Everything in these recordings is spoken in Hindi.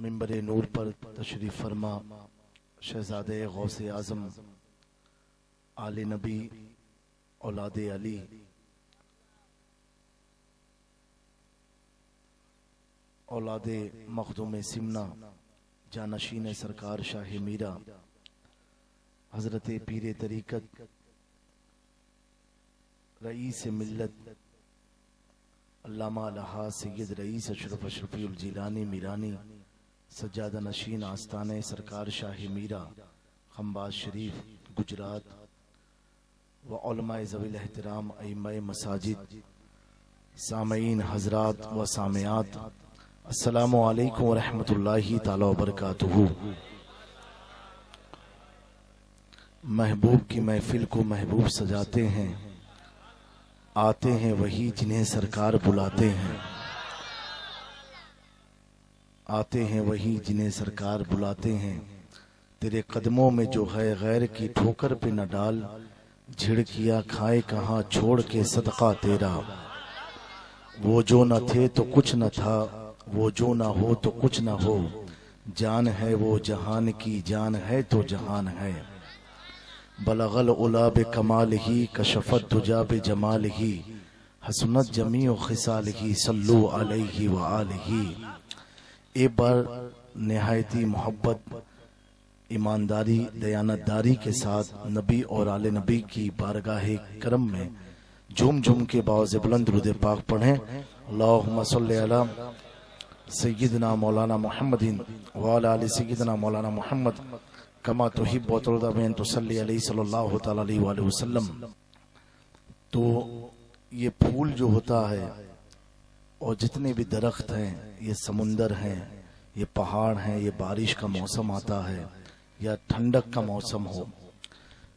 मिंबर नूर पर तशरीफ फरमा शहजादे गौसे आजम आले नबी औलादे अली औलादे मखदूम सिमना जानशीन सरकार शाह मीरा हजरत पीर तरीकत रईस मिल्लत अल्लामा अलहा सैयद रईस अशरफ अशरफीउल जिलानी मीरानी सज्जादा नशीन आस्ताने सरकार शाह मीरा खंबाज शरीफ गुजरात व उलमाए ज़वील एहतराम अइम्माए मसाजिद सामईन हजरात व सामियात अस्सलामु अलैकुम व रहमतुल्लाहि ताला व बरकातुहू। महबूब की महफिल को महबूब सजाते हैं, आते हैं वही जिन्हें सरकार बुलाते हैं, आते हैं वही जिन्हें सरकार बुलाते हैं। तेरे कदमों में जो है गैर की ठोकर पे न डाल, झिड़किया खाए कहाँ छोड़ के सदका तेरा। वो जो न थे तो कुछ न था, वो जो न हो तो कुछ न हो, जान है वो जहान की जान है तो जहान है। बलगल उला बे कमाल ही कशफत दुजा बे जमाल ही हसनत जमी व खिसाल ही सल्लु अलैहि व आलिही। एक बार निहायती मोहब्बत ईमानदारी दयानतदारी के साथ नबी और आले नबी की बारगाह करम में झूम झूम के बावज़ बुलंद दुरूद पाक पढ़ें। अल्लाहुम्मा सल्ली अला सय्यिदना मौलाना मुहम्मदिन व अला आलि सय्यिदना मौलाना मुहम्मद कमा तुहिब्बु व तुरदा बिन तुसल्ली अलैहि सल्लल्लाहु तआला अलैहि वसल्लम। तो ये फूल जो होता है और जितने भी दरख्त हैं, ये समुंदर हैं, ये पहाड़ हैं, ये बारिश का मौसम आता है या ठंडक का मौसम हो,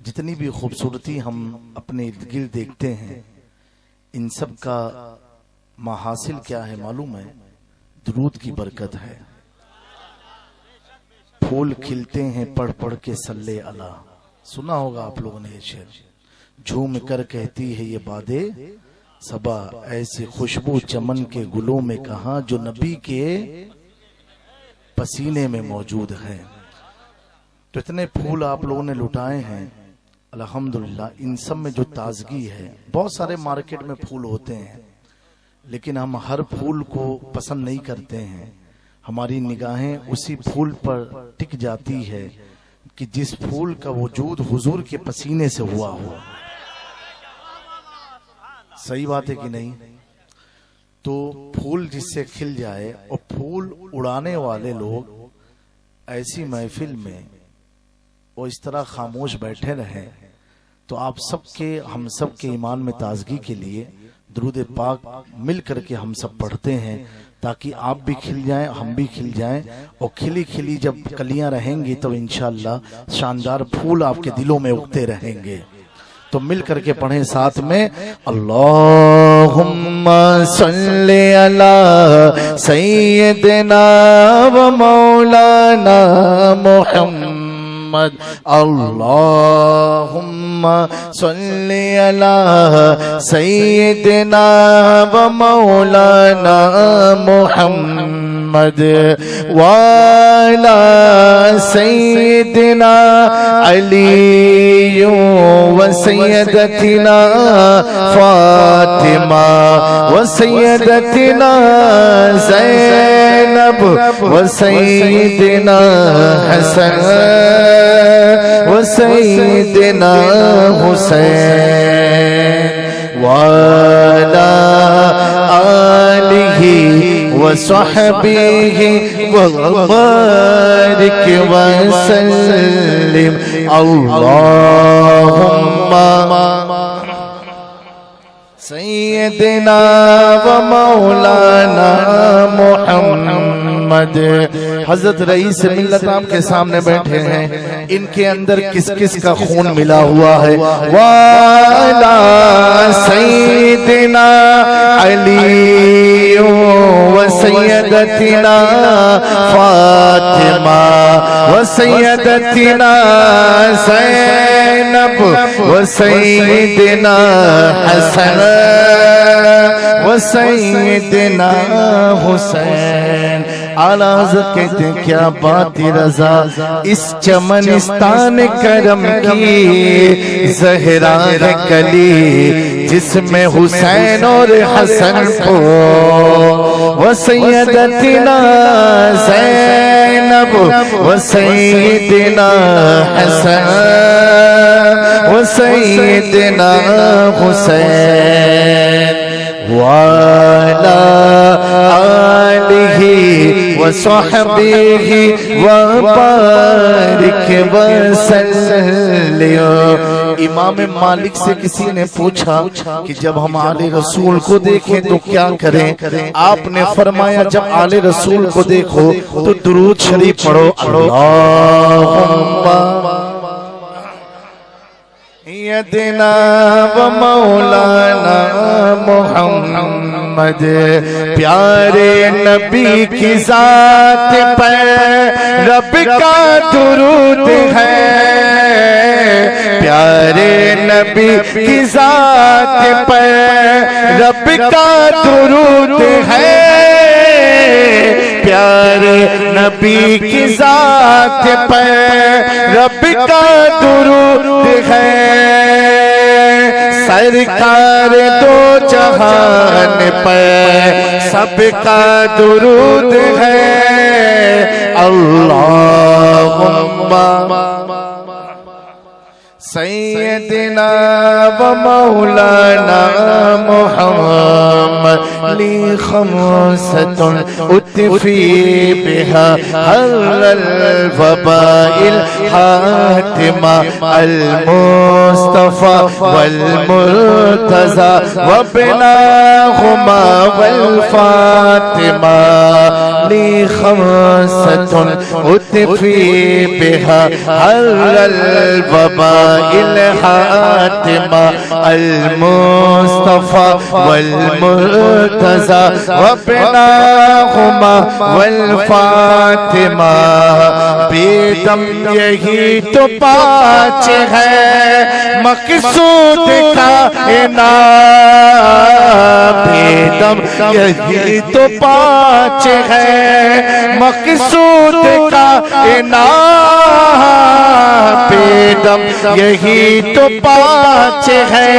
जितनी भी खूबसूरती हम अपने इर्द गिर्द देखते हैं, इन सब का महासिल क्या है मालूम है? दुरूद की बरकत है। फूल खिलते हैं पढ़ पढ़ के सल्ले अला। सुना होगा आप लोगों ने ये शेर। झूम कर कहती है ये बादे सबा, ऐसी खुशबू चमन के गुलों में कहा जो नबी के पसीने में मौजूद है। तो इतने फूल आप लोगों ने लुटाए हैं अल्हम्दुलिल्लाह। इन सब में जो ताजगी है, बहुत सारे मार्केट में फूल होते हैं लेकिन हम हर फूल को पसंद नहीं करते हैं। हमारी निगाहें उसी फूल पर टिक जाती है कि जिस फूल का वजूद हुजूर के पसीने से हुआ हो। सही बात है कि नहीं? तो फूल जिससे खिल जाए, और फूल उड़ाने वाले लोग ऐसी महफिल में वो इस तरह खामोश बैठे रहे, तो आप सबके हम सब के ईमान में ताजगी के लिए दुरूद पाक मिल करके हम सब पढ़ते हैं ताकि आप भी खिल जाएं, हम भी खिल जाएं। और खिली खिली जब कलियां रहेंगी तो इंशाअल्लाह शानदार फूल आपके दिलों में उगते रहेंगे। तो मिल करके पढ़ें साथ में। अल्लाहुम्मा सल्ली अला सय्यिदना व मौलाना मुहम्मद। अल्लाहुम्मा सल्ली अला सय्यिदना व मौलाना मुहम्मद व अला सय्यिदना अली व सय्यदतिना फातिमा व सय्यदतिना ज़ैनब व सय्यिदना हसन व सय्यिदना हुसैन व अला आलिही व सहबिही व बारिक व सल्लिम। अल्लाहुम्मा सय्यिदना व मौलाना मुहम्मद। हजरत रईस मिल्लत आपके सामने बैठे हैं, इनके अंदर किस किस का खून मिला हुआ है? वाला सय्यिदना अली व सय्यदतिना फातिमा व सय्यदतिना ज़ैनब व सय्यिदना हसन व सय्यिदना हुसैन आला हज़रत कहते हैं क्या बात रज़ा, इस चमनिस्तान करम की ज़हरा है कली, जिसमें हुसैन और हसन को व सैयदतिना ज़ैनब व सैयदना हसन व सैयदना हुसैन वाला आलिही व सहबिही व बारिक वसल्लिम। इमाम मालिक से किसी ने पूछा कि जब हम आले रसूल को देखें तो क्या करें? आपने फरमाया जब आले रसूल को देखो तो दुरूद शरीफ पढ़ो, अल्लाहुम्मा सय्यदना व मौलाना मुहम्मद। प्यारे नबी की जात पर रब का दुरूद है, प्यारे नबी की जात पर रब का दुरूद है, प्यारे नबी की जात पर रब का दुरूद है। सरकार दो जहान पर सबका दुरूद है, अल्लाहुम्मा सैयदना व मौलाना मुहम्मद ली खमसतुन उतफी बिहा हर्रल वबाइल हातिमा अल मुस्तफा वल मुर्तज़ा व बिनाहुमा वल फातिमा ली खमसतुन उतफी बिहा हर्रल वबाइल हातिमा अल मुस्तफा वल मुर्तज़ा व बिनाहुमा वल फातिमा। बेदम यही तो पाँच है मकसूद कायनात, बेदम यही तो पाँच है मकसूद कायनात, बेदम यही तो पाँच है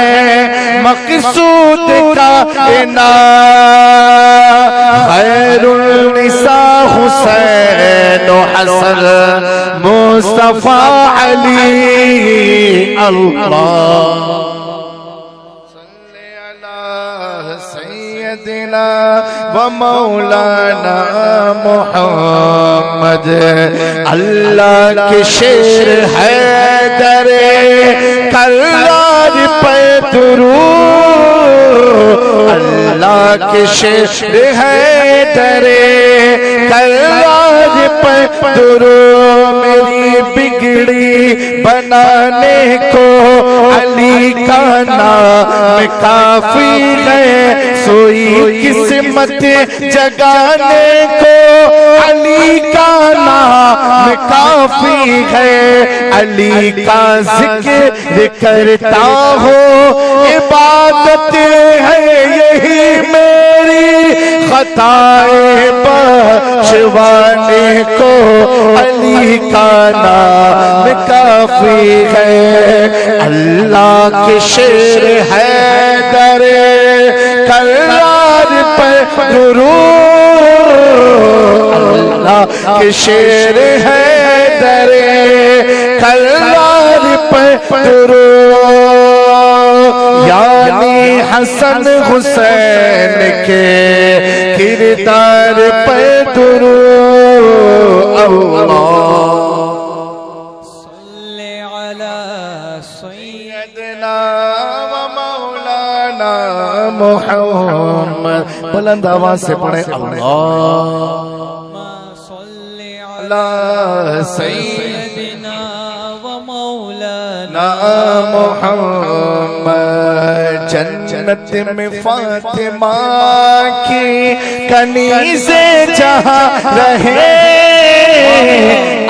मकसूद कायनात। खैरुल निसा हुसैन हसन मुस्तफा अली, अल्लाह सल्ले अला सय्यदना व मौलाना मुहम्मद। अल्लाह के शेर हैदर कर्रार पे दुरूद, अल्लाह के शेर हैदर कर्रार पे दुरूद। मेरी बिगड़ी बनाने को अली का नाम काफी है, सोई किस्मत जगाने को अली का नाम काफी है। अली का जिक्र करता हो इबादत है यही मेरी, खताएं बख्शवाने को अली का नाम काफी है। अल्लाह के शेर हैदर कर्रार पर दुरूद, अल्लाह के शेर हैदर कर्रार पर दुरूद। यानी हसन हुसैन के किरदार पर दुरूद, अल्लाह सल्ले अला सय्यदना व मौलाना मुहम्मद। बुलंद आवाज से पढ़े, अल्लाहुम्मा सल्ले अला सय्यदना व मौलाना मुहम्मद। जन्नत में फातिमा की कनीज़े जहाँ रहे,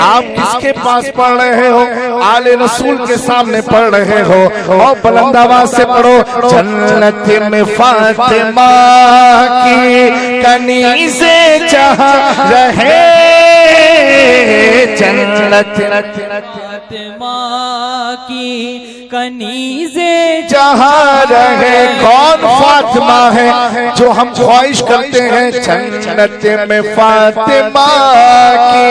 आप किसके किसके पास पढ़ रहे हो? आले रसूल के सामने पढ़ रहे हो। और बुलंद आवाज से पढ़ो, जन्नत में फातिमा की कनीज़े जहाँ रहे, जन्नत फातिमा की कनीज़े जहाँ रहे। कौन फातिमा है जो हम ख्वाहिश करते हैं? जन्नत में फातिमा की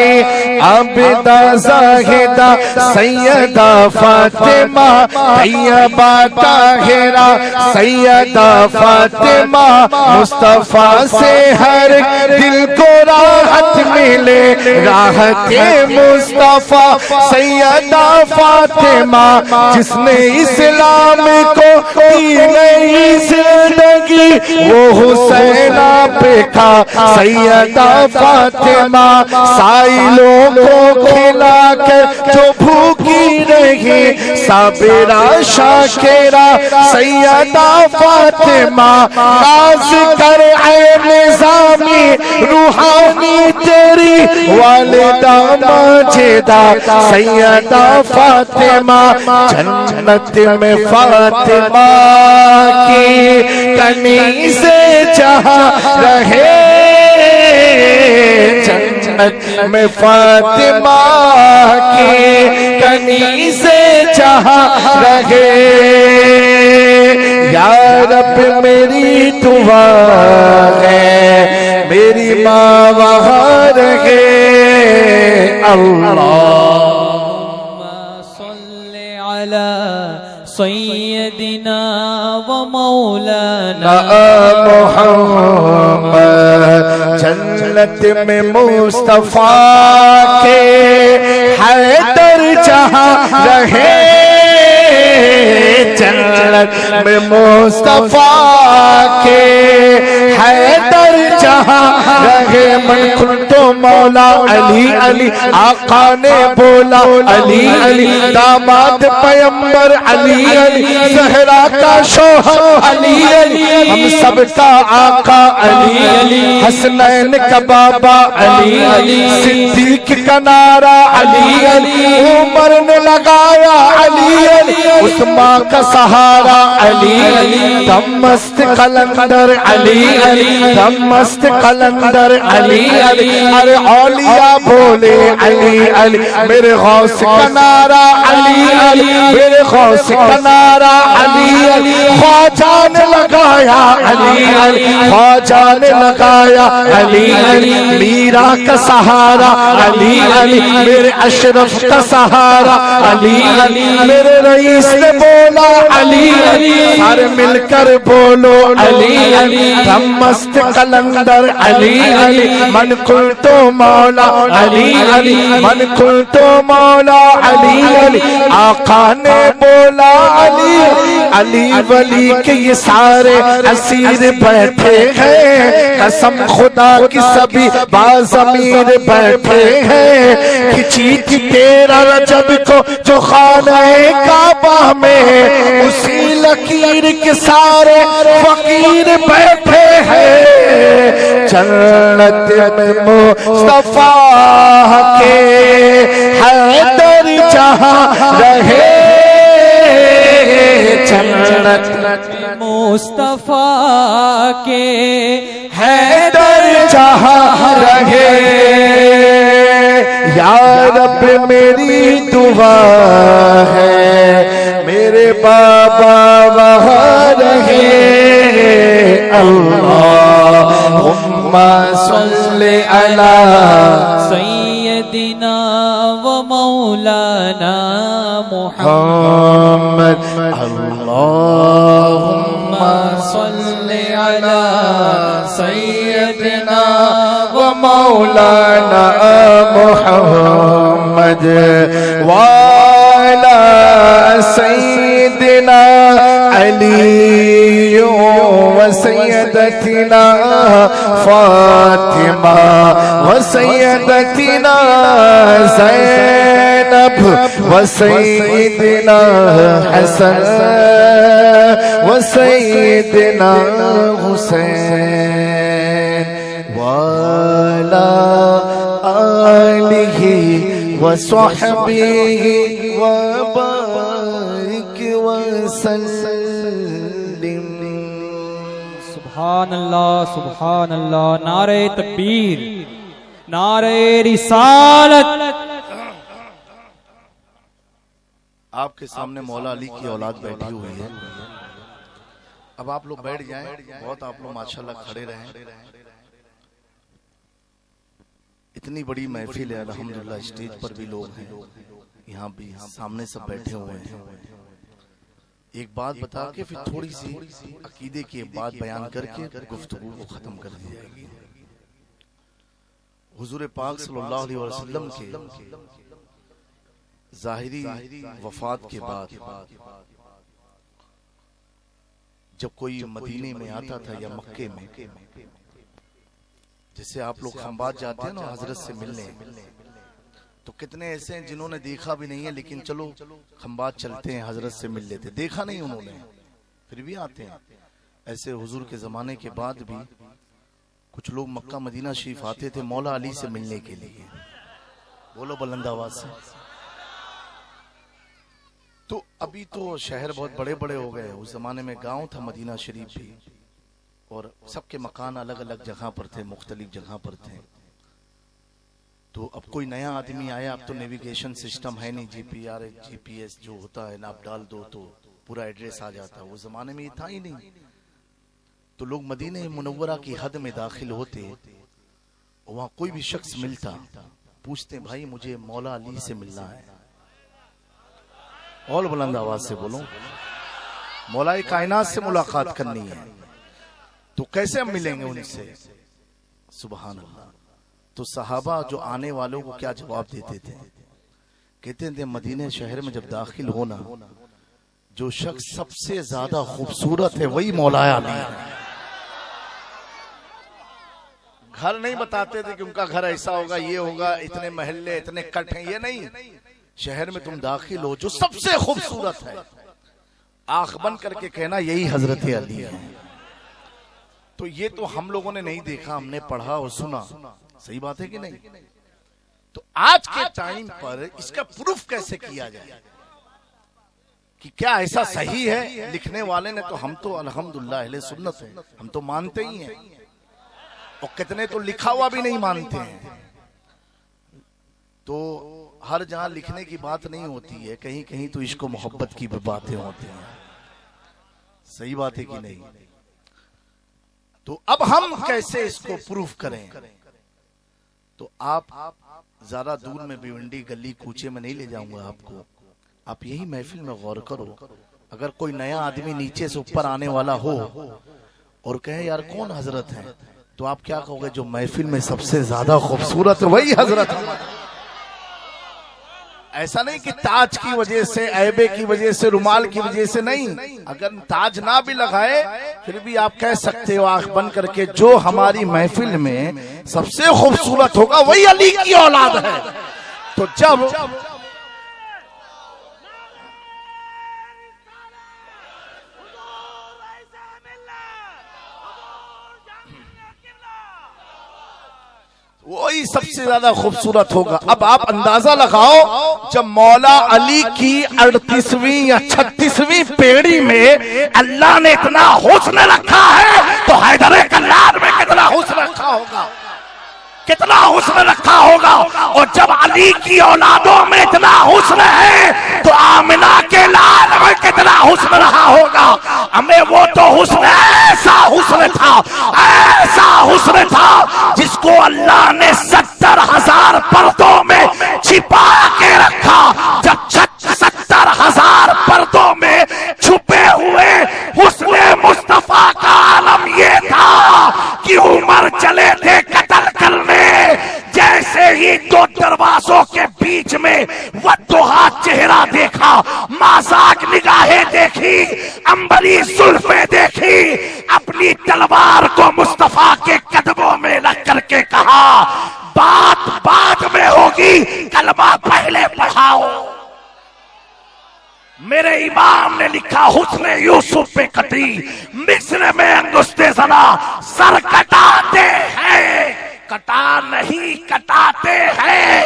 आबिदा ज़ाहिदा सैयदा फातिमा, तैयबा ताहिरा सैयदा फातिमा, मुस्तफा से हर दिल को राहत मिले, राहत मुस्तफा सैयदा फातिमा, जिसने इस्लाम को दी नई जिंदगी, वो हुसैना पे खा सैयदा फातिमा, साइलों को खिलाकर जो भूखी रही, साबिरा शाकिरा सैयदा फातिमा, नाज कर ऐ निज़ामी रूहानी तेरी वालिदा माजिदा सैयदा फातिमा, जन्नत में फातिमा की कनीज़े जहाँ रहे, जन्नत में फातिमा की कनीज़े जहाँ रहे। या रब मेरी दुआ है मेरी माँ वहाँ रहे। सैयदिना व मौलाना मुहम्मद, जन्नत में मुस्तफा के हैदर जहाँ रहे, जन्नत में मुस्तफा के हैदर जहाँ रहे। मन खुल तो मौला अली अली, आका ने बोला अली अली, दामाद पैगंबर अली अली, ज़हरा का शोहर अली अली, हम सबका आका अली अली, हसनैन का बाबा अली अली, सिद्दीक का नारा अली अली, उमर ने लगाया अली अली, उस्मान का सहारा अली अली, दमस्त कलंदर अली अली, दमस्त कलंदर अली अली, अरे औलिया बोले अली अली, मेरे गौस का नारा अली अली, मेरे गौस का नारा अली अली, ख्वाजा ने लगाया अली अली, ख्वाजा ने लगाया अली अली, मीरा का सहारा अली अली, मेरे अशरफ का सहारा अली अली, मेरे रईस ने बोला अली अली, सारे मिलकर बोलो अली अली, दमस्त कलंदर अली अली, मन खुल तो मौला अली अली, मन खुल तो मौला अली अली, आका ने बोला अली अली, वली के ये सारे असीर बैठे हैं, कसम खुदा की सभी बाज़मीर बैठे हैं, खिंची थी तेरा रजब को जो खाने काबा में, उसी लकीर के सारे फकीर बैठे हैं, जन्नत में मुस्तफा के हैदर जहाँ रहे, जन्नत मुस्तफा के हैदर जहाँ रहे। या रब मेरी दुआ है मेरे बाबा वहाँ रहे। अल्लाहुम्मा सल्ली अला सैयदिना व मौलाना मुहम्मद, अल्लाहुम्मा सल्ली अला सैयदना व मौलाना मुहम्मद वाला सैयदना अली व सैयदतना फातिमा व सैयदतना ज़ैनब व सैयदना हसन व सैयदना हुसैन वाला आलिही वस्वहबिही वबारिक वसल्लिम। सुभान अल्लाह, नारे तकबीर, नारे रिसालत। आपके सामने मौला अली की औलाद बैठी हुई है। अब आप लोग बैठ जाएं, बहुत आप लोग माशाल्लाह खड़े रहें। इतनी बड़ी महफिल है अल्हम्दुलिल्लाह, स्टेज पर भी लोग हैं, यहाँ भी सामने सब बैठे हुए हैं। एक बात बता के फिर थोड़ी सी अकीदे की बात बयान करके गुफ्तगू को खत्म कर दी जाएगी। हुजूर पाक सल्लल्लाहु अलैहि वसल्लम के ज़ाहिरी वफात के बाद जब कोई मदीने में आता था या मक्के में, जैसे आप लोग खंबात जाते हैं ना हजरत से मिलने, तो कितने ऐसे हैं जिन्होंने देखा भी नहीं है लेकिन चलो खंबात चलते हैं, हजरत से मिल लेते, देखा नहीं उन्होंने फिर भी आते हैं। ऐसे हुजूर के जमाने के बाद भी कुछ लोग मक्का मदीना शरीफ आते थे मौला अली से मिलने के लिए। बोलो बुलंद आवाज से। तो अभी तो शहर बहुत बड़े बड़े हो गए, उस जमाने में गांव था मदीना शरीफ भी, और सबके मकान अलग अलग जगह पर थे, मुख्तलिफ जगह पर थे। तो अब कोई नया आदमी आया, अब तो नेविगेशन सिस्टम है नहीं, जीपीएस जो होता है ना, आप डाल दो तो पूरा एड्रेस आ जाता है। वो जमाने में ये था ही नहीं। तो लोग मदीने मुनव्वरा की हद में दाखिल होते, वहां कोई भी शख्स मिलता, पूछते भाई मुझे मौला अली से मिलना है। और बुलंद आवाज से बोलो, मौला कायनात से मुलाकात करनी है। तो कैसे हम मिलेंगे उनसे? सुभान अल्लाह। तो सहाबा जो आने वालों को क्या जवाब देते थे? कहते थे मदीने शहर में जब दाखिल होना, जो शख्स सबसे ज्यादा खूबसूरत है वही मौला अली है। घर नहीं बताते थे कि उनका घर ऐसा होगा, ये होगा, इतने महल्ले, इतने कट हैं, ये नहीं। शहर में तुम दाखिल हो, जो सबसे खूबसूरत है, आंख बंद करके कहना यही हजरत अली है। तो ये तो हम लोगों ने नहीं देखा, हमने पढ़ा और सुना। सही बात है कि नहीं? तो आज के टाइम पर इसका प्रूफ कैसे किया जाए कि क्या ऐसा सही है? लिखने वाले ने तो, हम तो अल्हम्दुलिल्लाह अहले सुन्नत है, हम तो मानते ही हैं, और कितने तो लिखा हुआ भी नहीं मानते हैं। तो हर जहां लिखने की बात नहीं होती है, कहीं कहीं तो इश्क मोहब्बत की भी बातें होती हैं। सही बात है कि नहीं? तो अब हम कैसे इसको प्रूफ करें? तो आप ज्यादा दूर में भिवंडी गली कूचे में नहीं ले जाऊंगा आपको, आप यही महफिल में गौर करो। अगर कोई नया आदमी नीचे से ऊपर आने वाला हो और कहे यार कौन हजरत है, तो आप क्या कहोगे? जो महफिल में सबसे ज्यादा खूबसूरत है वही हजरत है। ऐसा नहीं कि ताज की वजह से, ऐबे की वजह से, रुमाल की वजह से नहीं। अगर ताज ना भी लगाए फिर भी आप कह सकते हो आंख बंद करके, जो हमारी महफिल में सबसे खूबसूरत होगा वही अली की औलाद है। तो जब वही सबसे ज्यादा खूबसूरत होगा। अब आप अंदाजा लगाओ, जब मौला अली की 38वीं या 36वीं पेड़ी में अल्लाह ने इतना हुस्न रखा है, तो हैदर कल्लार में कितना हुस्न रखा होगा, कितना हुस्न रखा होगा। और जब अली की औलादों में इतना हुस्न है, तो आमिना के लाल में कितना हुस्न रहा होगा। हमें वो तो हुस्न, ऐसा हुस्न था, ऐसा हुस्न था जिसको अल्लाह ने 70,000 पर्दों में छिपा के रखा। जब 70,000 पर्दों में छुपे हुए हुस्न मुस्तफा का आलम ये था कि उमर चले थे कत्ल करने, जैसे ही दो दरवाजों के बीच में वद्दुहा चेहरा देखा, माज़ाक निगाहें देखी, अंबरी जुल्फें देखी, अपनी तलवार को मुस्तफा के कदमों में रख करके कहा, बात बाद में होगी, कलमा पहले पढ़ाओ। मेरे इमाम ने लिखा, हुस्न यूसुफ पे कटी, मिस्र में अंगुस्ते ज़ना सर कटाते हैं, कटा नहीं कटाते हैं,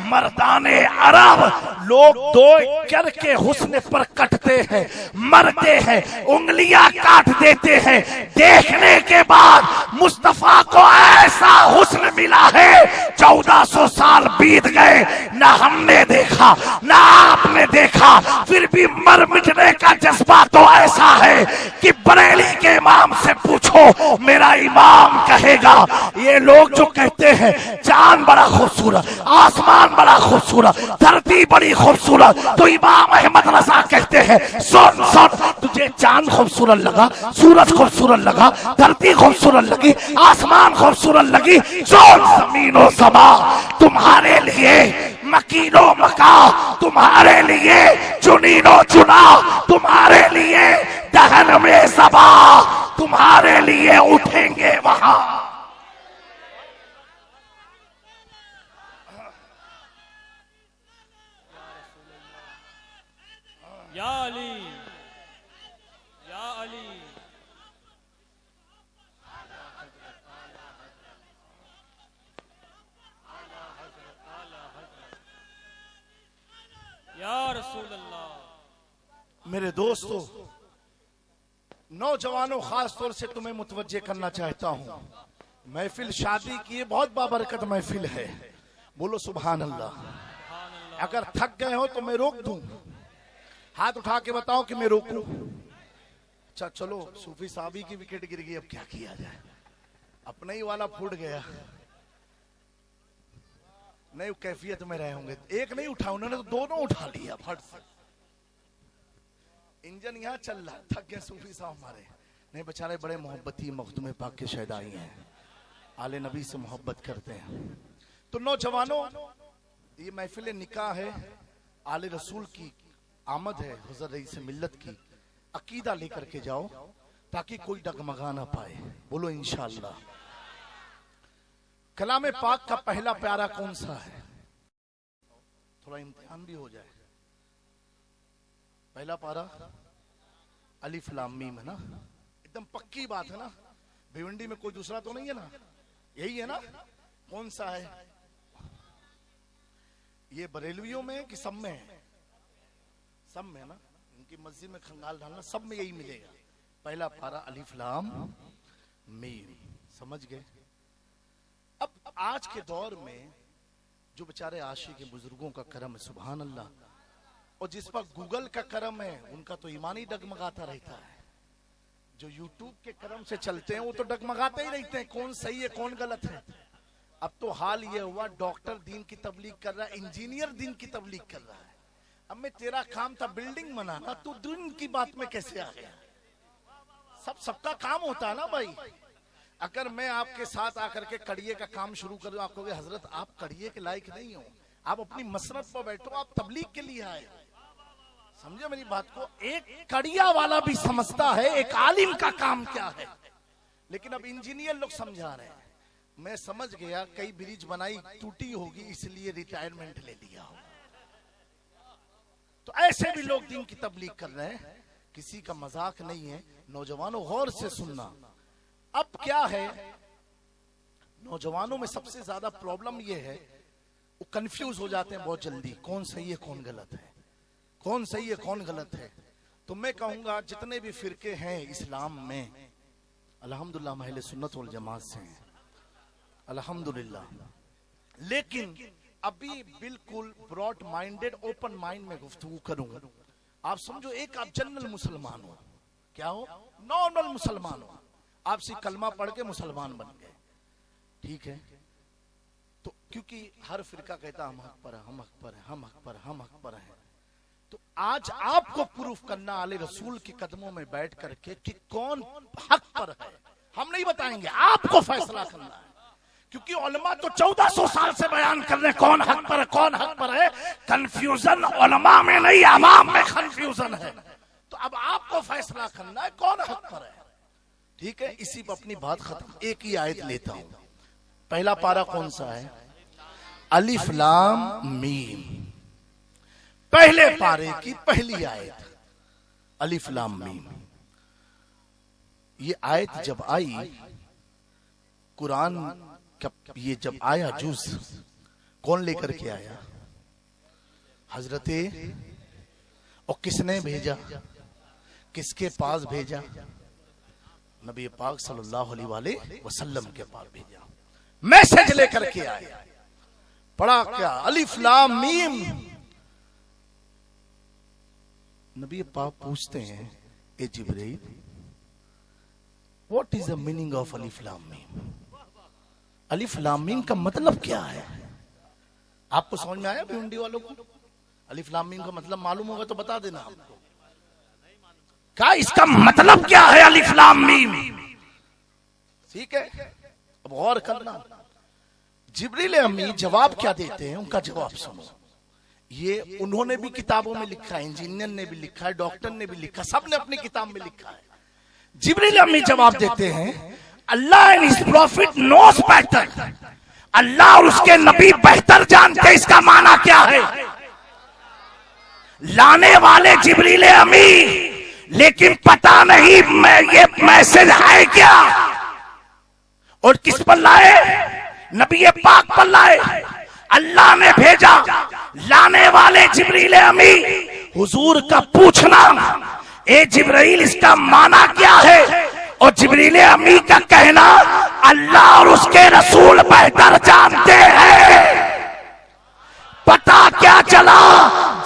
मर्दाने अरब लोग दो करके हुस्न पर कटते हैं, मरते हैं, उंगलियां काट देते हैं। देखने के बाद मुस्तफा को ऐसा हुस्न मिला है, 1400 साल बीत गए, ना हमने देखा ना आपने देखा, फिर भी मर मिटने का जज्बा तो ऐसा है कि बरेली के इमाम से पूछो, मेरा इमाम कहेगा। ये लोग जो कहते हैं चांद बड़ा खूबसूरत, आसमान बड़ा खूबसूरत, धरती बड़ी खूबसूरत, तो इमाम अहमद रजा कहते हैं सुन सुन, तुझे चांद खूबसूरत लगा, सूरज खूबसूरत लगा, धरती खूबसूरत लगी, आसमान खूबसूरत लगी, सुन ज़मीनो समा तुम्हारे लिए, मकीनो मका तुम्हारे लिए, चुनीनो चुना तुम्हारे लिए, दहन में सबा तुम्हारे लिए उठेंगे वहां। या अली, या अली। या रसूल अल्लाह। मेरे दोस्तों, नौजवानों, खास तौर से तुम्हें मुतवज्जे करना चाहता हूं। महफिल शादी की बहुत बाबरकत महफिल है, बोलो सुभान अल्लाह। अगर थक गए हो तो मैं रोक दूं, हाथ उठा के बताओ कि मैं रोकूं। अच्छा चलो, सूफी साहबी की विकेट गिर गई, अब क्या किया जाए, अपना ही वाला फूट गया। नहीं कैफियत में रहे होंगे, एक नहीं उठा उन्होंने तो दोनों उठा लिया फट से। इंजन यहाँ चल रहा, थक गए सूफी साहब हमारे। नहीं बेचारे बड़े मोहब्बती मखदूम पाक के शहदाई हैं, आले नबी से मोहब्बत करते हैं। तो नौजवानों, ये महफिल निकाह है, आले रसूल की आमद है, हुज़ूर रईस मिल्लत की। अकीदा लेकर के जाओ ताकि कोई डगमगा ना पाए, बोलो इंशाअल्लाह। कलाम पाक का पहला प्यारा कौन सा है, थोड़ा इम्तिहान भी हो जाए। पहला पारा अलिफ लाम मीम है ना, एकदम पक्की बात है ना, भिवंडी में कोई दूसरा तो नहीं है ना, यही है ना। कौन सा है ये, बरेलवियों में कि सब में है? सब में ना, इनकी मस्जिद में खंगाल डालना, सब में यही मिलेगा। पहला पारा अलिफ लाम मीम, समझ गए। अब आज के दौर में जो बेचारे आशिक बुजुर्गों का करम है, सुभान अल्लाह, और जिस पर गूगल का करम है उनका तो ईमान ही डगमगाता रहता है। जो यूट्यूब के करम से चलते हैं वो तो डगमगाते ही रहते हैं, कौन सही है कौन गलत है। अब तो हाल ये हुआ, डॉक्टर दीन की तबलीग कर रहा है, इंजीनियर दीन की तबलीग कर रहा है। अब मैं, तेरा काम था बिल्डिंग बनाना, तू दिन की बात में कैसे आ गया? सबका काम होता है ना भाई। अगर मैं आपके साथ आकर के कड़िए का काम शुरू कर दूं, आप कहोगे हजरत आप कड़िए के लायक नहीं हो, आप अपनी मसरत पर बैठो, आप तबलीग के लिए आए। समझे मेरी बात को? एक कड़िया वाला भी समझता है एक आलिम का काम क्या है, लेकिन अब इंजीनियर लोग समझा रहे हैं। मैं समझ गया कई ब्रिज बनाई टूटी होगी इसलिए रिटायरमेंट ले लिया हो। तो ऐसे भी लोग दीन की तबलीग कर रहे हैं, किसी का मजाक नहीं है। नौजवानों गौर से सुनना। अब क्या है, नौजवानों में सबसे ज्यादा प्रॉब्लम यह है, वो कंफ्यूज हो जाते हैं बहुत जल्दी, कौन सही है कौन गलत है, कौन सही है कौन गलत है। तो मैं कहूंगा जितने भी फिरके हैं इस्लाम में, अल्हम्दुलिल्लाह हम अहले सुन्नत वल जमात से हैं, अल्हम्दुलिल्लाह। लेकिन अभी बिल्कुल ब्रॉड माइंडेड, ओपन माइंड में गुफ्तगू करूंगा। आप समझो, एक आप जनरल मुसलमान हो, क्या हो, नॉर्मल मुसलमान हो, आप सिर्फ कलमा पढ़ के मुसलमान बन गए, ठीक है। तो क्योंकि हर फिरका कहता हम हक पर है, हम हक पर है, हम हक पर है, हम हक पर है। तो आज आपको प्रूफ करना आले रसूल के कदमों में बैठ करके कि कौन हक पर है, हम नहीं बताएंगे, आपको फैसला करना है। क्योंकि उलमा तो 1400 साल से बयान कर रहे हैं कौन हक पर है कौन हक पर है। कंफ्यूजन उलमा में नहीं, अवाम में कंफ्यूजन है। तो अब आपको फैसला करना है कौन हक पर है, ठीक है। इसी पर अपनी बात खत्म। एक ही आयत लेता हूं, पहला पारा कौन सा है, अलिफ लाम मीम, पहले पारे की पहली आयत अलिफ लाम मीम। ये आयत जब आई, कुरान ये जब आया जुज, कौन लेकर के आया, हजरते और किसने भेजा, किसके पास भेजा? नबी पाक सल्लल्लाहु अलैहि वसल्लम के पास भेजा। मैसेज लेकर के आए। पढ़ा क्या? अलिफ लाम मीम। नबी पाक पूछते हैं, ए जिब्रील, what is the meaning of अलिफ लाम मीम? अलिफ लाम मीम का मतलब क्या है? आपको समझ में आया भिवंडी वालों को? अलिफ लाम मीम का मतलब मालूम होगा तो बता देना हमको। क्या इसका मतलब क्या है अलिफ लाम मीम? ठीक है, अब गौर करना। जिब्रील अमी जवाब क्या देते हैं, उनका जवाब सुनो। ये उन्होंने भी किताबों में लिखा है, इंजीनियर ने भी लिखा है, डॉक्टर ने भी लिखा, सबने अपनी किताब में लिखा है। जिब्रील अमी जवाब देते हैं, अल्लाह and his prophet knows better. अल्लाह और उसके नबी बेहतर जानते इसका माना क्या है। लाने वाले जिब्रील अमी, लेकिन पता नहीं ये मैसेज है क्या और किस पर लाए? नबी पाक पर लाए। अल्लाह ने भेजा। लाने वाले जिब्रील अमी, हुजूर का पूछना, ए जिब्रील इसका माना क्या है? और जिब्रील अमी का कहना, अल्लाह और उसके रसूल बेहतर जानते हैं। पता क्या चला?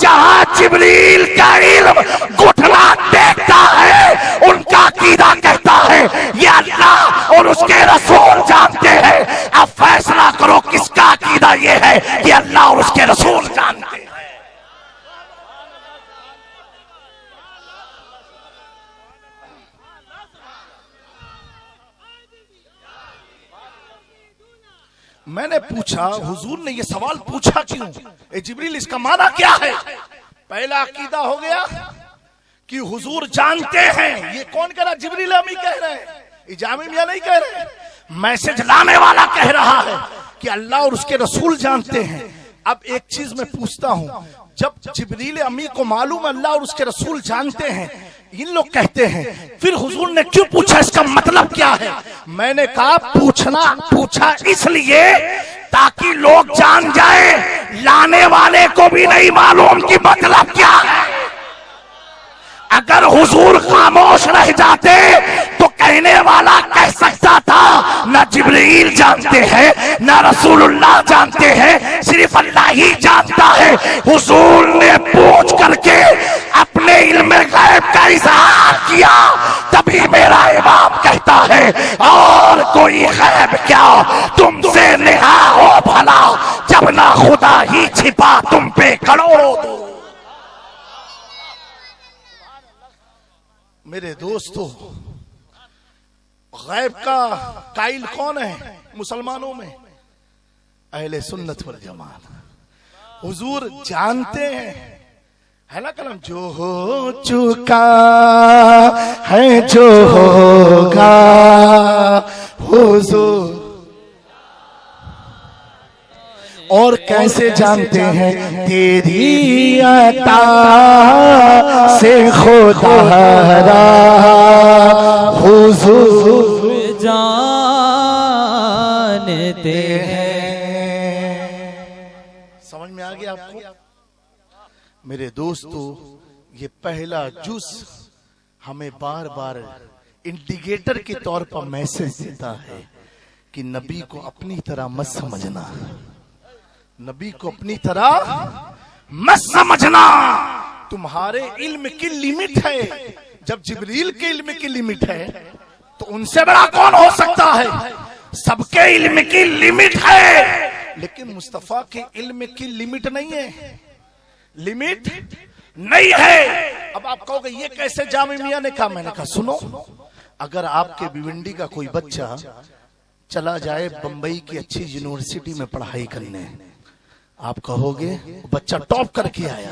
जहां जिब्रील का इल्म घुटना देखता है, उनका अकीदा कहता है ये अल्लाह और उसके रसूल जानते हैं। अब फैसला करो किसका अकीदा ये है कि अल्लाह और उसके रसूल जानते हैं। मैंने पूछा, हुजूर ने ये सवाल पूछा क्यों? ए जिब्रील इसका माना क्या है? पहला अकीदा हो गया कि हुजूर जानते हैं। ये कौन कह रहा? जिब्रील अमी कह रहे हैं, इजामी मियां नहीं कह रहे। मैसेज लाने वाला कह रहा है कि अल्लाह और उसके रसूल जानते हैं। अब एक चीज मैं पूछता हूं, जब जिब्रील अमी को मालूम अल्लाह और उसके रसूल जानते हैं, इन लोग कहते हैं, फिर हुजूर ने क्यों पूछा इसका मतलब क्या है? मैंने कहा पूछा इसलिए ताकि लोग जान जाए, लाने वाले को भी नहीं मालूम कि मतलब क्या है। अगर हुजूर खामोश रह जाते तो कहने वाला कह सकता था न जिब्रील जानते हैं न रसूलुल्लाह जानते हैं, सिर्फ अल्लाह ही जानता है। हुजूर ने पूछ करके अपने इल्म गैब का इजहार किया, तभी मेरा इमाम कहता है और कोई गैब क्या तुमसे नेहा हो भला, जब ना खुदा ही छिपा तुम पे करोड़ों दूर। मेरे दोस्तों, गैब का काइल कौन है मुसलमानों में? अहले सुन्नत वल जमात। हुजूर जानते हैं, है ना कलम, जो हो चुका है जो होगा हुजूर। और कैसे जानते हैं? तेरी अता से खुदा हुजूर जानते हैं। समझ में आ गया आपको? मेरे दोस्तों, ये पहला जुज हमें बार बार इंडिकेटर के तौर पर मैसेज देता है कि नबी को अपनी तरह मत समझना, नबी को अपनी तरह मत समझना। तुम्हारे इल्म की लिमिट है। जब जिब्रील के इल्म की लिमिट है तो उनसे बड़ा कौन हो सकता है? सबके इल्म की लिमिट है, लेकिन मुस्तफा के इल्म की लिमिट नहीं है, लिमिट नहीं है। अब आप कहोगे ये कैसे? जामी मियां ने कहा। मैंने कहा सुनो, अगर आपके भिवंडी का कोई बच्चा चला जाए बंबई की अच्छी यूनिवर्सिटी में पढ़ाई करने, आप कहोगे बच्चा टॉप करके आया,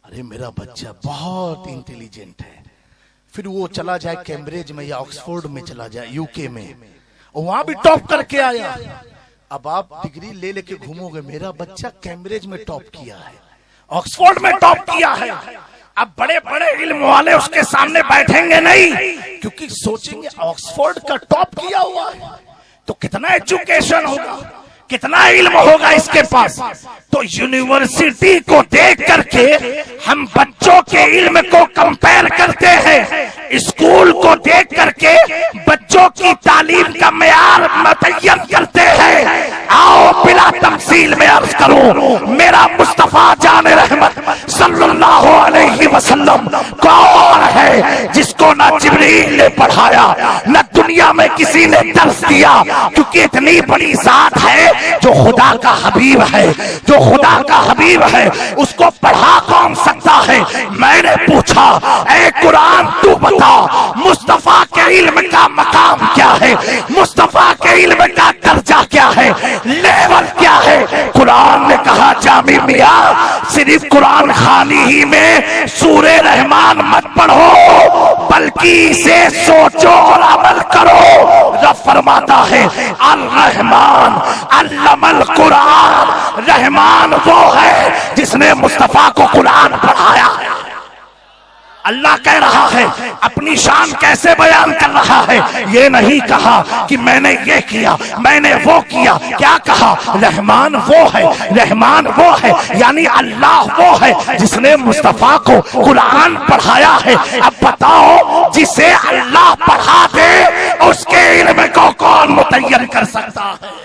अरे मेरा बच्चा बहुत इंटेलिजेंट है। फिर वो चला जाए कैम्ब्रिज में या ऑक्सफोर्ड में चला जाए, यूके में, और वहां भी टॉप करके आया। अब आप डिग्री ले लेके घूमोगे, मेरा बच्चा कैम्ब्रिज में टॉप किया है, ऑक्सफोर्ड में टॉप किया है। अब बड़े बड़े इल्म वाले उसके सामने बैठेंगे नहीं, क्योंकि सोचेंगे ऑक्सफोर्ड का टॉप किया हुआ है तो कितना एजुकेशन होगा, कितना इल्म होगा इसके पास। तो यूनिवर्सिटी को देख करके हम बच्चों के इल्म को कंपेयर करते हैं, स्कूल को देख करके बच्चों की तालीम का मेयार मुतय्यन करते हैं। आओ बिला तमसील में अर्ज करूं, मेरा मुस्तफा जाने रहमत सल्लल्लाहु अलैहि वसल्लम कौन है जिसको ना जिब्रील ने पढ़ाया, न दुनिया में किसी ने दर्स दिया, क्योंकि इतनी बड़ी जात है जो खुदा का हबीब है, जो खुदा का हबीब है उसको पढ़ा कौन सकता है। मैंने पूछा, ऐ कुरान तू बता मुस्तफा के इल्म का मकाम क्या है, मुस्तफा के इल्म का दर्जा क्या है, लेवल क्या है। कुरान ने कहा, जामी मियां सिर्फ कुरान खानी ही में सूरे रहमान मत पढ़ो, बल्कि इसे सोचो और अमल करो। रब फरमाता है, अल रहमान अल्लमल कुरान, रहमान वो है जिसने मुस्तफा को कुरान पढ़ाया। अल्लाह कह रहा है, अपनी शान कैसे बयान कर रहा है, ये नहीं कहा कि मैंने ये किया मैंने वो किया, क्या कहा, रहमान वो है, रहमान वो है, यानी अल्लाह वो है जिसने मुस्तफा को कुरान पढ़ाया है। अब बताओ, जिसे अल्लाह पढ़ा दे उसके इल्म को कौन मुतय्यन कर सकता है।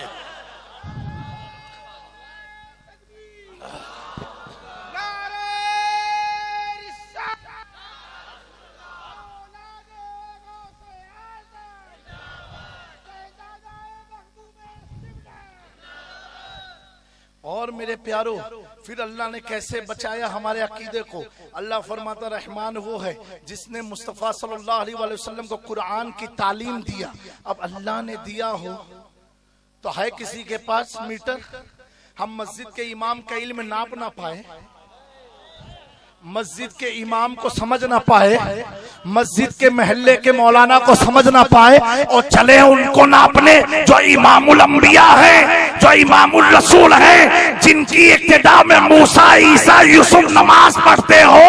और मेरे प्यारो, फिर अल्लाह ने कैसे बचाया हमारे अकीदे को। अल्लाह फरमाता, रहमान वो है जिसने मुस्तफ़ा सल्लल्लाहु अलैहि वसल्लम को कुरान की तालीम दिया। अब अल्लाह ने दिया हो तो है किसी के पास मीटर, हम मस्जिद के इमाम का इल्म नाप ना पाए, मस्जिद के इमाम को समझ ना पाए, मस्जिद के महल्ले के मौलाना को समझ ना पाए और चले उनको नापने जो इमामुल अंबिया है, जो इमामुल रसूल है, जिनकी इक्तिदा में मूसा ईसा यूसुफ नमाज पढ़ते हो,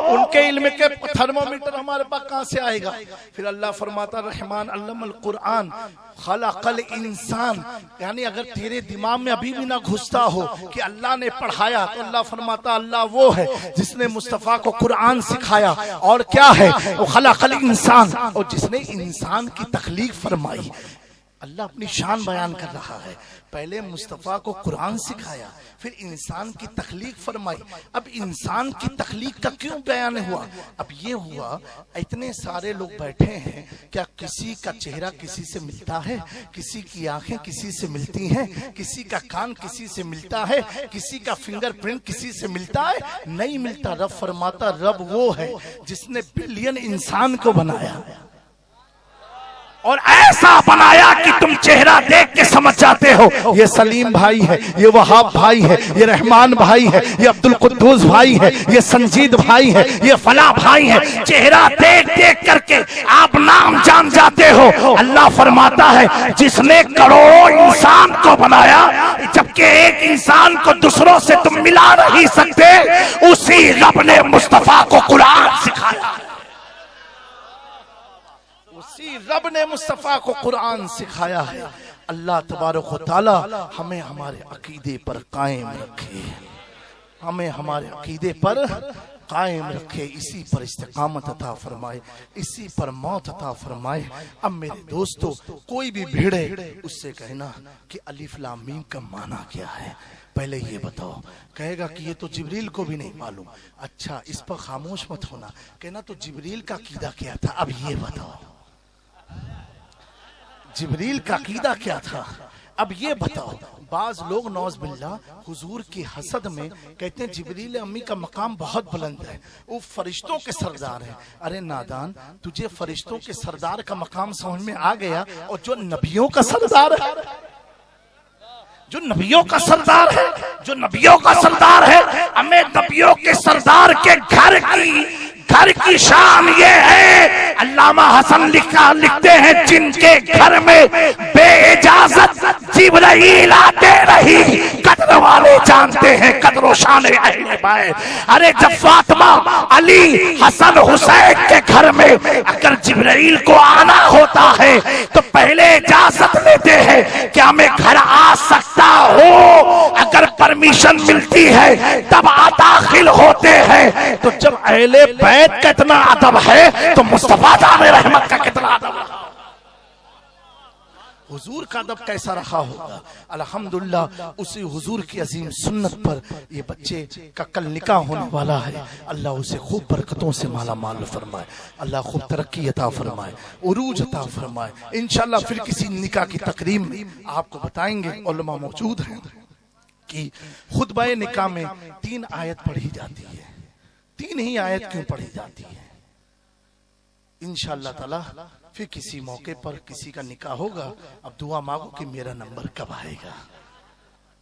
उनके इल्म के थर्मोमीटर हमारे पास कहां से आएगा। फिर अल्लाह फरमाता, रहमान अल्लमल कुरान खलकल इंसान, यानी अगर तेरे दिमाग में अभी भी ना घुसता हो कि अल्लाह ने पढ़ाया, तो अल्लाह फरमाता, अल्लाह वो है जिसने मुस्तफा को कुरान सिखाया। और क्या है, वो खलकल इंसान, और जिसने इंसान की तख्लीक फरमाई। अल्लाह अपनी शान बयान कर रहा है, पहले मुस्तफा को कुरान सिखाया, फिर इंसान की तख्लीक फरमाई। अब इंसान की तख्लीक का क्यों बयान हुआ, अब ये हुआ, इतने सारे लोग बैठे हैं, क्या किसी का चेहरा किसी से मिलता है, किसी की आंखें किसी से मिलती हैं, किसी का कान किसी से मिलता है, किसी का फिंगरप्रिंट किसी से मिलता है, नहीं मिलता। रब फरमाता, रब वो है जिसने बिलियन इंसान को बनाया और ऐसा बनाया कि तुम चेहरा देख के समझ जाते हो ये सलीम भाई है, ये वहाब भाई है, ये रहमान भाई है, ये अब्दुल कुद्दूस भाई है, ये संजीद भाई है, ये फला भाई है। चेहरा देख देख करके आप नाम जान जाते हो। अल्लाह फरमाता है, जिसने करोड़ों इंसान को बनाया, जबकि एक इंसान को दूसरों से तुम मिला नहीं सकते, उसी रब ने मुस्तफा को कुरान सिखाया, रब ने मुस्तफा को कुरान सिखाया है। अल्लाह तबारक व तआला हमें हमारे अकीदे पर कायम रखे, हमें हमारे अकीदे पर कायम रखे, इसी पर इस्तिकामत अता फरमाए, इसी पर मौत अता फरमाए। अब मेरे दोस्तों, कोई भी भिड़े उससे कहना कि अलिफ लाम मीम का माना क्या है, पहले ये बताओ। कहेगा कि ये तो जिब्रील को भी नहीं मालूम। अच्छा, इस पर खामोश मत होना, कहना तो जिब्रील का अकीदा क्या था, अब ये बताओ जिब्रील का अकीदा क्या था, अब ये बताओ। बाज लोग नौज बिल्ला हुजूर की हसद में कहते हैं जिब्रील अम्मी का मकाम बहुत बुलंद है, वो फरिश्तों के सरदार है। अरे नादान, तुझे फरिश्तों के सरदार का मकाम समझ में आ गया, और जो नबियों का सरदार है, जो नबियों का सरदार है, जो नबियों का सरदार है, हमें नबियों के सरदार के घर की घर की शान ये है, अल्लामा हसन लिखते हैं, जिनके घर में बेइजाजत जिब्राइल आते रही, कदर वाले जानते हैं कदर शान अहले बैत। अरे जब फातिमा, अली, हसन, हुसैन के घर में अगर जिब्राइल को आना होता है तो पहले इजाजत लेते हैं, क्या मैं घर आ सकता हूँ? अगर परमिशन मिलती है तब दाखिल होते हैं। तो जब अहले बैत का इतना अदब है तो मुस्तफा जाने रहमत का कितना अदब है। हुजूर का अदब कैसा रहा होगा। अल्हम्दुलिल्लाह उसी हुजूर की अजीम सुन्नत पर ये बच्चे का कल निकाह होने वाला है। अल्लाह उसे खूब बरकतों से माला माल फरमाए, अल्लाह खूब तरक्की अता फरमाए, उरूज अता फरमाए। इंशाल्लाह फिर किसी निकाह की तकरीम में आपको बताएंगे, उलमा मौजूद हैं, कि खुतबा निकाह में 3 आयत पढ़ी जाती है। 3 ही आयत क्यों पढ़ी जाती है? इंशाअल्लाह ताला फिर किसी मौके पर किसी का निकाह होगा। अब दुआ मांगो कि मेरा नंबर कब आएगा।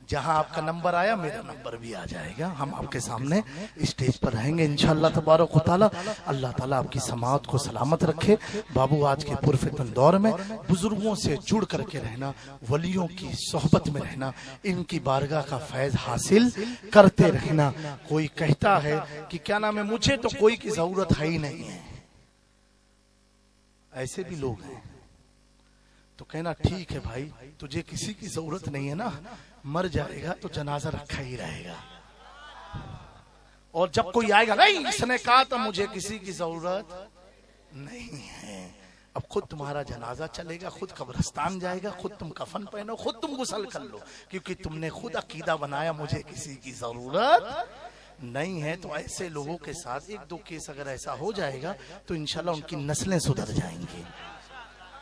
जहां आपका नंबर आया मेरा नंबर भी आ जाएगा। हम आपके सामने स्टेज पर रहेंगे इंशाअल्लाह तबारक व तआला। अल्लाह ताला आपकी समाअत को सलामत रखे। बाबू आज के पुरफितन दौर में बुजुर्गों से जुड़ करके रहना, वलियों की सोहबत में रहना, इनकी बारगाह का फैज हासिल करते रहना। कोई कहता है कि क्या नाम है, मुझे तो कोई की जरूरत है ही नहीं है, ऐसे भी लोग हैं। तो कहना ठीक है भाई, तुझे किसी की जरूरत नहीं है ना, मर जाएगा तो जनाजा रखा ही रहेगा। और जब कोई आएगा, नहीं इसने कहा था मुझे किसी की जरूरत नहीं है। अब खुद तुम्हारा जनाजा चलेगा, खुद कब्रिस्तान जाएगा, खुद तुम कफन पहनो, खुद तुम गुस्ल कर लो, क्योंकि तुमने खुद अकीदा बनाया मुझे किसी की जरूरत नहीं है। तो ऐसे लोगों के साथ 1-2 केस अगर ऐसा हो जाएगा तो इंशाल्लाह उनकी नस्लें सुधर जाएंगी।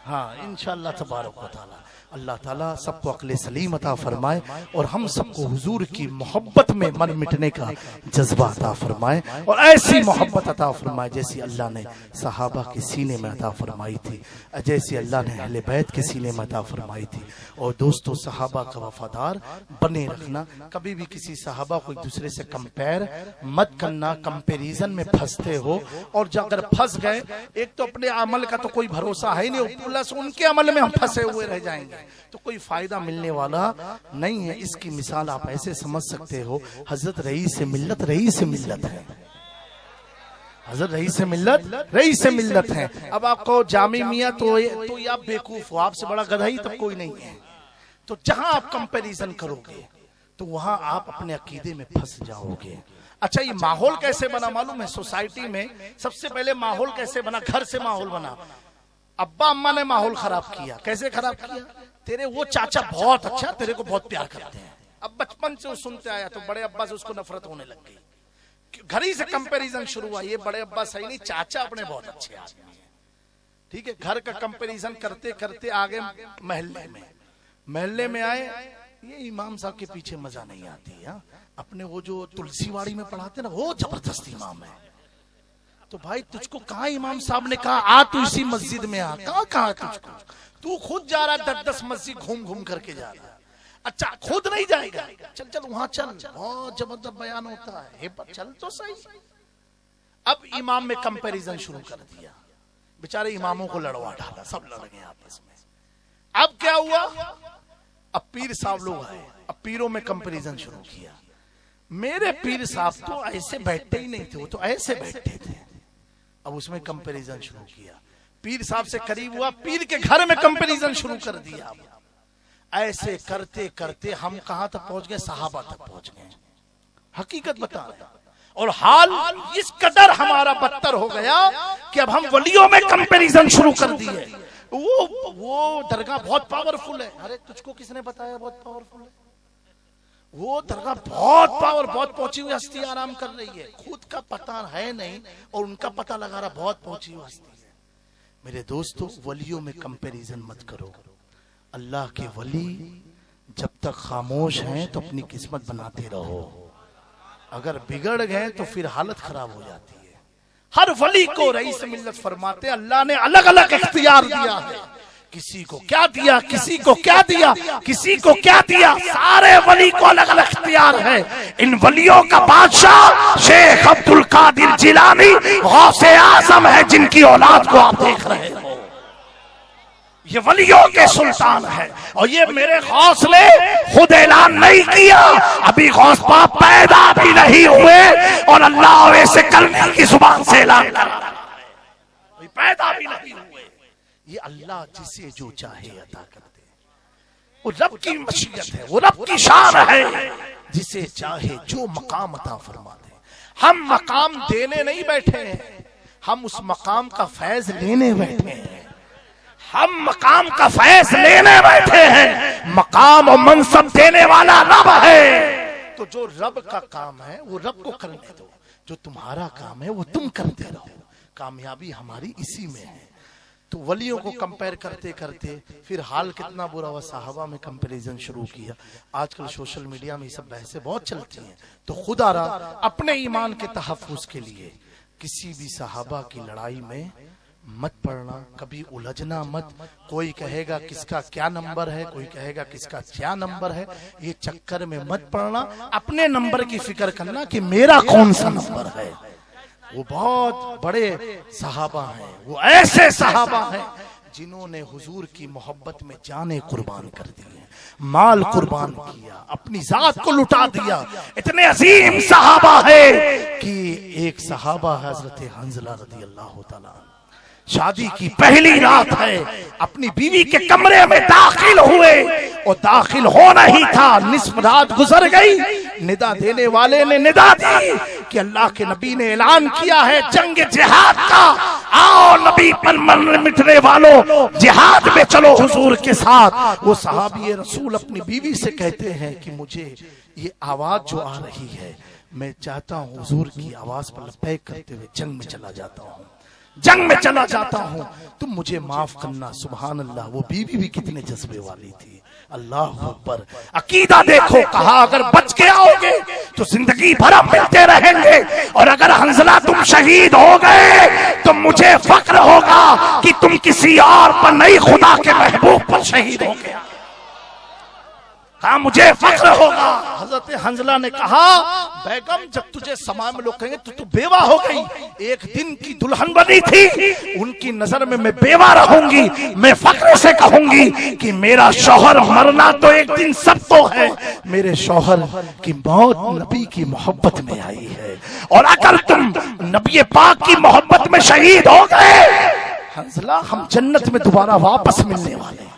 हाँ इंशाअल्लाह तबारक व तआला। अल्लाह ताला सबको अक्ल सलीम अता फरमाए और हम सबको हुजूर की मोहब्बत में मन मिटने का जज्बा अता फरमाए और ऐसी मोहब्बत अता फरमाए जैसी अल्लाह ने सहाबा के सीने में अता फरमाई थी, जैसी अल्लाह ने अहले बैत के सीने में अता फरमाई थी। और दोस्तों, सहाबा का वफादार बने रखना, कभी भी किसी सहाबा को एक दूसरे से कंपेयर मत करना। कंपेरिजन में फंसते हो और जब अगर फंस गए, एक तो अपने अमल का तो कोई भरोसा है नहीं, प्लस उनके अमल में हम फंसे हुए रह जाएंगे, तो कोई फायदा मिलने वाला नहीं है। इसकी मिसाल आप ऐसे समझ सकते हो, हजरत रईस से मिल्लत, रईस से मिल्लत है, हजरत रईस से मिल्लत, रईस से मिल्लत है। अब आपको जामी मियाँ तो आप बेवकूफ हो, आपसे बड़ा गधा ही तब कोई नहीं है। तो जहां आप कंपैरिजन करोगे तो वहां आप अपने अकीदे में फंस जाओगे। अच्छा, ये माहौल कैसे बना मालूम है? सोसाइटी में सबसे पहले माहौल कैसे बना? घर से माहौल बना। अब्बा अम्मा ने माहौल खराब किया। कैसे खराब किया? तेरे वो चाचा बहुत अच्छा, तेरे को बहुत प्यार करते हैं। अब बचपन से वो सुनते आया तो बड़े अब्बा से उसको नफरत होने लग गई। घर ही से कंपैरिजन शुरू हुआ, ये बड़े अब्बा सही नहीं, चाचा अपने बहुत अच्छे आदमी हैं। ठीक है, घर का कंपैरिजन करते करते आगे महल्ले में, महल्ले में आए, ये इमाम साहब के पीछे मजा नहीं आती है। अपने वो जो तुलसीवाड़ी में पढ़ाते ना, वो जबरदस्त इमाम है। तो भाई तुझको कहा इमाम साहब ने कहा आ तू इसी मस्जिद में आ? कहा तुझको? तू खुद जा रहा 10-10 मस्जिद घूम घूम करके जा रहा। अच्छा खुद नहीं जाएगा, चल चल वहां चल, बहुत जबरदस्त बयान होता है, पर चल तो सही। अब इमाम में कंपैरिजन शुरू कर दिया, बेचारे इमामों को लड़वा डाला, सब लड़ गए आपस में। अब क्या हुआ? अब पीर साहब लोग आए, अब पीरों में कंपैरिजन शुरू किया। मेरे पीर साहब तो ऐसे बैठते ही नहीं थे, वो तो ऐसे बैठते थे। अब उसमें कंपैरिजन शुरू किया, पीर साहब से करीब हुआ, पीर के घर में कंपैरिजन शुरू कर दिया। ऐसे करते करते हम कहां तक पहुंच गए? सहाबा तक पहुंच गए। हकीकत बता रहे, और हाल इस कदर हमारा बदतर हो गया कि अब हम वलियों में कंपैरिजन शुरू कर दिए। वो दरगाह बहुत पावरफुल है। अरे तुझको किसने बताया बहुत पावरफुल है? वो दरगाह बहुत पावर, बहुत पहुंची हुई हस्ती आराम कर रही है, खुद का पता है नहीं और उनका पता लगा रहा बहुत पहुंची हुई हस्ती है। मेरे दोस्तों, वलियों में कंपैरिजन मत करो। अल्लाह के वली जब तक खामोश हैं तो अपनी किस्मत बनाते रहो, अगर बिगड़ गए तो फिर हालत खराब हो जाती है। हर वली को रईस मिल्लत फरमाते, अल्लाह ने अलग अलग इख्तियार दिया है। किसी को क्या दिया, किसी को क्या दिया, किसी को क्या दिया, सारे वली को अलग अलग इख्तियार है। इन वलियों का बादशाह शेख अब्दुल कादिर जिलानी गौसे आजम है, जिनकी औलाद को आप देख रहे हो। ये वलियों के सुल्तान है। और ये मेरे गौस ने खुद ऐलान नहीं किया, अभी गौस पाक पैदा भी नहीं हुए और अल्लाह वैसे करने की जुबान से ऐलान कर रहा है, पैदा भी नहीं हुए। ये अल्लाह जिसे जो चाहे अता करते, वो रब की मशीयत है, वो रब की शान है, जिसे चाहे जो मकाम अता फरमा दे। हम मकाम देने नहीं बैठे हैं, हम उस मकाम का फैज लेने बैठे हैं। हम मकाम का फैज लेने बैठे हैं। मकाम और मनसब देने वाला रब है। तो जो रब का काम है वो रब को करने दो, जो तुम्हारा काम है वो तुम करते रहो। कामयाबी हमारी इसी में है। तो वलियों को कंपेयर करते करते फिर हाल कितना बुरा हुआ, साहबा में कंपैरिजन शुरू किया। आजकल सोशल मीडिया में ये सब बहसें बहुत चलती हैं। तो खुदारा अपने ईमान के तहफ्फुज के लिए किसी भी साहबा की लड़ाई में मत पड़ना, कभी उलझना मत। कोई कहेगा किसका क्या नंबर है, कोई कहेगा किसका क्या नंबर है, ये चक्कर में मत पड़ना। अपने नंबर की फिक्र करना कि मेरा कौन सा नंबर है। वो बहुत बड़े सहाबा हैं, वो ऐसे सहाबा हैं जिन्होंने हुजूर की मोहब्बत में जाने कुर्बान कर दी है, माल कुर्बान किया, अपनी जात को लुटा दिया। इतने अजीम सहाबा है कि एक सहाबा हजरत हंजला रदी अल्लाह तआला, शादी की पहली रात है, अपनी बीवी के कमरे में दाखिल हुए और दाखिल होना ही था, निस्फ रात गुजर गई। निदा देने वाले ने निदा दी कि अल्लाह के नबी ने ऐलान किया है जंग जिहाद का, आओ नबी पर मरने मिटने वालों जिहाद में चलो हुजूर के साथ। वो सहाबी रसूल अपनी बीवी से कहते हैं कि मुझे ये आवाज जो आ रही है, मैं चाहता हूँ हुजूर की आवाज पर लबैक करते हुए जंग में चला जाता हूँ, जंग में चला जाता हूँ, तुम मुझे माफ करना। सुभान अल्लाह, वो बीवी भी कितने जज्बे वाली थी। अल्लाह अकबर। अकीदा देखो, कहा अगर बच के आओगे तो जिंदगी भर हम मिलते रहेंगे, और अगर हंजला तुम शहीद हो गए तो मुझे फक्र होगा कि तुम किसी और पर नहीं, खुदा के महबूब पर शहीद हो गया। कहा मुझे फक्र होगा। हजरत हंजला ने कहा बेगम, जब तुझे समाज में लोग कहेंगे तो तू बेवा हो गई, एक दिन की दुल्हन बनी थी, उनकी नजर में मैं बेवा रहूंगी। मैं फक्र से कहूंगी कि मेरा शौहर मरना तो एक दिन सब तो है, मेरे शौहर की मौत नबी की मोहब्बत में आई है, और अगर तुम नबी पाक की मोहब्बत में शहीद हो गए हंजला, हम जन्नत में दोबारा वापस मिलने वाले हैं।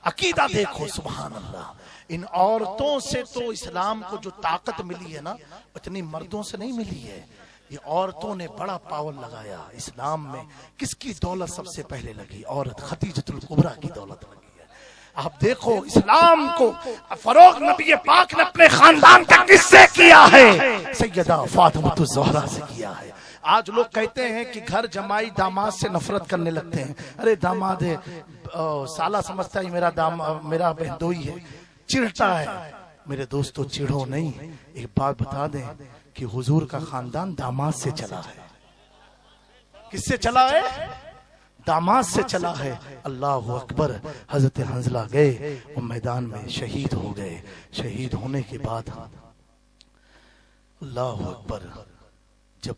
अकीदा देखो, सुभान अल्लाह। इन औरतों से तो इस्लाम को जो ताकत मिली है ना, इतनी मर्दों से नहीं मिली है। ये औरतों ने बड़ा पावर लगाया इस्लाम में। किसकी दौलत सबसे पहले लगी? औरत खदीजतुल कुबरा की दौलत लगी है। आप देखो इस्लाम को फरोग नबी पाक ने अपने खानदान का किससे किया है? सैयदा फातिमा ज़हरा से किया है। आज लोग कहते हैं कि घर जमाई दामाद से नफरत करने लगते हैं। अरे दामाद है, साला समझता है मेरा बहनोई है, चिढ़ता है। मेरे दोस्तों चिढ़ो नहीं, एक बात बता दें कि हुजूर का खानदान दामाद से चला है। किससे चला है? दामाद से चला है। अल्लाह अकबर। हजरत हंजला गए और मैदान में शहीद हो गए। शहीद होने के बाद अल्लाह अकबर, जब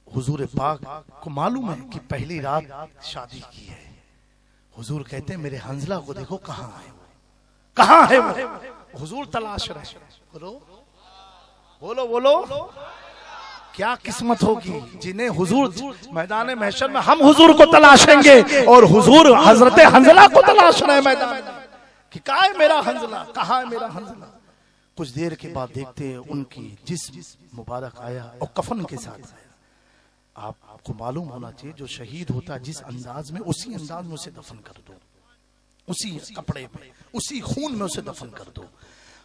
हुजूर पाक को मालूम है कि पहली रात शादी की है, हुजूर कहते हैं मेरे हंजला को देखो कहाँ है, कहाँ है वो? हुजूर तलाश रहे। बोलो बोलो बोलो, क्या किस्मत होगी जिन्हें हुजूर मैदान महशर में, हम हुजूर को तलाशेंगे और हुजूर हजरत हंजला को तलाश रहे मैदान कि कहाँ है मेरा हंजला, कहाँ है मेरा हंजला। कुछ देर के बाद देखते हैं उनकी जिस्म मुबारक आया और कफन के साथ आया। आपको मालूम होना चाहिए जो शहीद होता है जिस अंदाज में, उसी अंदाज में उसे दफन कर दो, उसी कपड़े में, उसी खून में उसे दफन कर दो।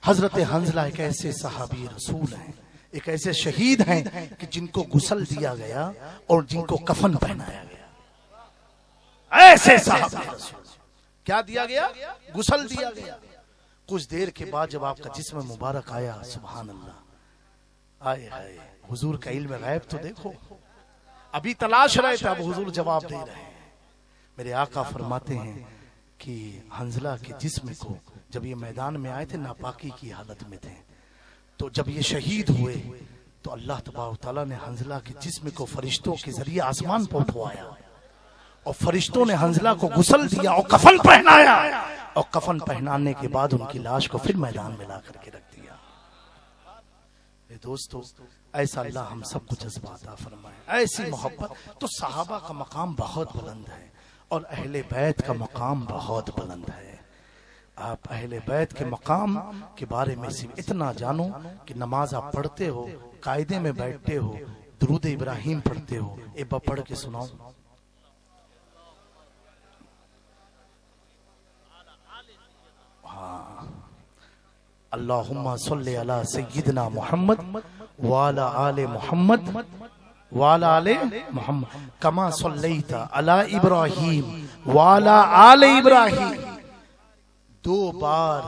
हजरत हंजला एक ऐसे सहाबी रसूल हैं, एक ऐसे शहीद हैं कि जिनको गुस्ल दिया गया और जिनको कफन पहनाया गया। ऐसे सहाबी रसूल। क्या दिया गया? गुस्ल दिया गया। कुछ देर के बाद जब आपका जिस्म मुबारक आया, सुभान अल्लाह, आए हाय, हुजूर का इल्म गैब तो देखो। अभी तलाश रहे थे, अब हुजूर जवाब दे रहे हैं। मेरे आका फरमाते हैं कि हंजला के जिस्म को जब ये मैदान में आए थे नापाकी की हालत में थे, तो जब ये शहीद हुए तो अल्लाह तबारक तआला ने हंजला के जिस्म को फरिश्तों के जरिए आसमान पर उठवाया और फरिश्तों ने हंजला को गुस्ल दिया और कफन पहनाया और कफन पहनाने के बाद उनकी लाश को फिर मैदान में ला करके रख दिया। दोस्तों ऐसा अल्लाह हम सबको जज्बा अता फरमाए, ऐसी मोहब्बत। तो सहाबा का मकाम बहुत बुलंद है और अहले बैत का मकाम बहुत बुलंद है। आप अहले बैत के मकाम के बारे में सिर्फ इतना जानो कि नमाज आप पढ़ते हो, कायदे में बैठते हो, दुरूद इब्राहिम पढ़ते हो। एक बार पढ़ के सुनाओ। हाँ, अल्लाहुम्मा सल्ली अला सय्यिदना मुहम्मद वाला आले मोहम्मद वाला आले मोहम्मद कमा सल्लैता अला इब्राहिम वाला आले इब्राहिम। 2 बार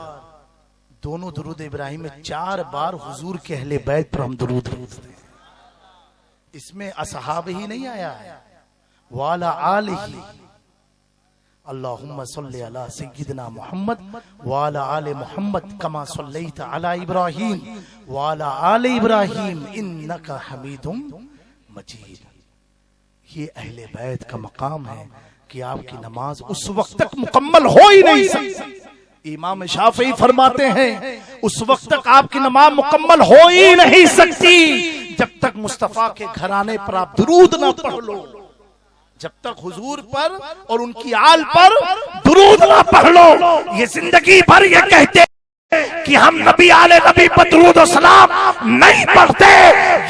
दोनों दुरूद इब्राहिम में 4 बार हुजूर के अहले बैत पर हम दुरूद पढ़ते हैं। इसमें असहाब ही नहीं आया है, वाला आले ही। अल्लाहुम्मा सल्ली अला सय्यिदना मुहम्मद वाला आले मोहम्मद कमा सल्लैता अला इब्राहिम वाला आले इब्राहिम इन्नका हमीदुम मजीद। ये अहले बैत का मकाम है कि आपकी नमाज उस वक्त तक मुकम्मल हो ही नहीं सकती। इमाम शाफी फरमाते हैं उस वक्त तक आपकी नमाज मुकम्मल हो ही नहीं सकती जब तक मुस्तफा के घराने पर आप दुरूद ना पढ़ लो, जब तक हुजूर पर और उनकी आल पर दुरूद ना पढ़ लो। ये जिंदगी भर ये कहते कि हम नबी आले नबी पर दुरूद और सलाम नहीं पढ़ते,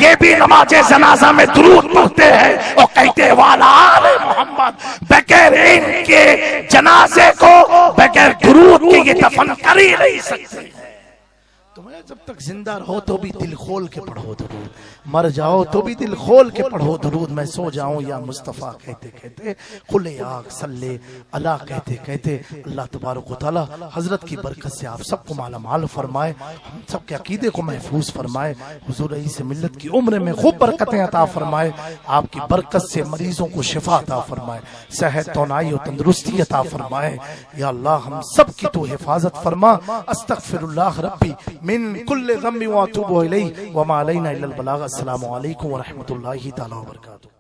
ये भी नमाजे जनाजा में दुरूद पढ़ते हैं और कहते हैं वाला आले मोहम्मद। बगैर इनके जनाजे को बगैर दुरूद के ये दफन कर ही नहीं सकते। तुम्हें जब तक जिंदा रहो तो भी दिल खोल के पढ़ो दुरूद, मर जाओ तो भी दिल खोल के पढ़ो दुरूद। मैं सो जाऊं या मुस्तफा कहते कहते, खुले आग सल्ले अला कहते कहते अल्लाह तबारक व तआला हजरत की बरकत से आप सबको माला माल फरमाए, हम सबके अकीदे को महफूज फरमाए, हुजूर रईस मिल्लत की उम्र में खूब बरकतें अता फरमाए, आपकी बरकत से मरीजों को शिफा अता फरमाए, सेहत तौनाई और तंदुरुस्ती अता फरमाए। या अल्लाह हम सब की तो हिफाजत फरमा। अस्तगफिरुल्लाह रब्बी मिन कुल्लि ज़म्बि व अतूबु इलैहि व मा अलैना इल्लल बलाग। अस्सलामु अलैकुम व रहमतुल्लाहि तआला व बरकातुहू।